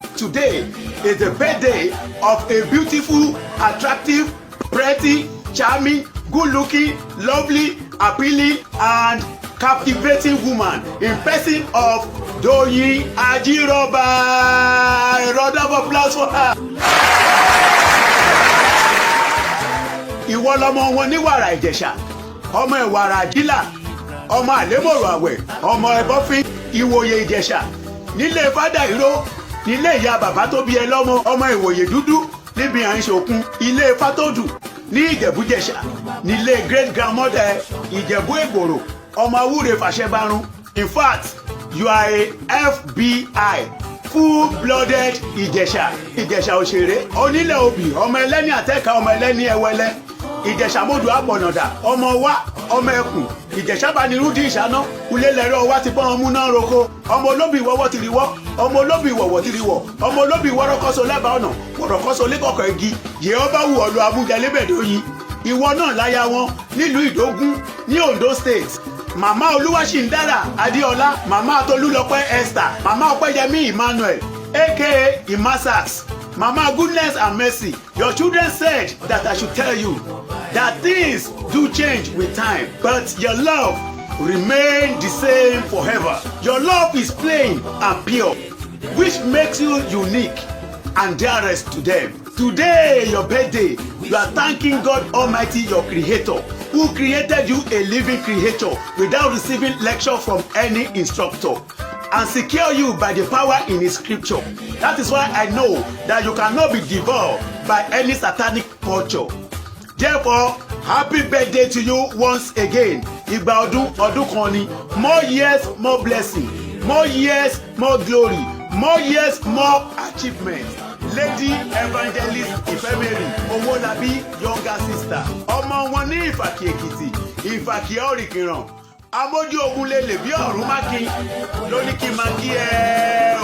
Today is the birthday of a beautiful, attractive, pretty, charming, good-looking, lovely, appealing, and captivating woman in person of Doyin Ajiroba. A round of applause for her. Ìwọ lọmọ wọn ní wàrà Ìjẹ̀ṣà, ọmọ ìwàrà àjílà, ọmọ àlémọ̀rọ̀ àwẹ̀, ọmọ ẹ̀bọ́fín ìwòye Ìjẹ̀ṣà, nílé fádà ìró, nílé ìyá bàbá tó bí ẹ lọ́mọ, ọmọ ìwòye dúdú níbi à ń ṣòkun, ilé Fátòdù ní Ìjẹ̀bú-Jẹ̀ṣà, nílé great grandmother Ìjẹ̀bú Ègbòrò, ọmọ awúre fàṣẹbarun. In fact, you are a FBI, full-blooded Ìjẹ̀ṣà. Ìjẹ̀ṣà òṣèré, onílẹ̀ obì, ọmọ ẹlẹ́ni àtẹ́ka, ọmọ ẹlẹ́ni ẹwẹlẹ́. Ìjẹ̀ṣà mọ́dù àpọ̀nàdà, ọmọ wa, ọmọ ẹkùn. Ìjẹ̀ṣà bá ní rúdì ìṣáná, kulé lẹ́rọ wa ti bọ́n ọmú náà roko. Ọmọ olóbì wọ́wọ́ ti rí wọ́, ọmọ olóbì wọ̀wọ̀ ti rí wọ̀, ọmọ olóbì wọ́rọ́kọ́sọ lẹ́bàá ọ̀nà, wọ̀rọ̀kọ́sọ lẹ́kọ̀ọ̀kọ̀ igi. Yèhóbá wù ọ̀lọ́ Amújalébẹ̀dọ́yìn. Ìwọ náà láya wọn nílùú Ìdógún ní Ondo State. Màmá Olúwaṣìndára Adéọlá, màmá Tolúlọpẹ́ Esther, màmá Ọpẹ́yẹmí Emmanuel, aka Imasax, màmá Goodness and Mercy. Your children said that I should tell you that things do change with time, but your love remain the same forever. Your love is plain and pure, which makes you unique and dearest to them. Today, your birthday, you are thanking God Almighty, your Creator, who created you a living creature without receiving lecture from any instructor, and secure you by the power in His scripture. That is why I know that you cannot be devoured by any satanic culture. Therefore, happy birthday to you once again. Ìgbà ọdún kan ni. More years, more blessing. More years, more glory. More years, more achievements. Lady Evangelist Ifemeri Owolabi, younger sister. Ọmọ wọn ní Ìfàkì Èkìtì, Ìfàkì Ọ̀rìnkìràn. Amójú ogun lè bí ọ̀run mákin ló ní kí n máa kí ẹ.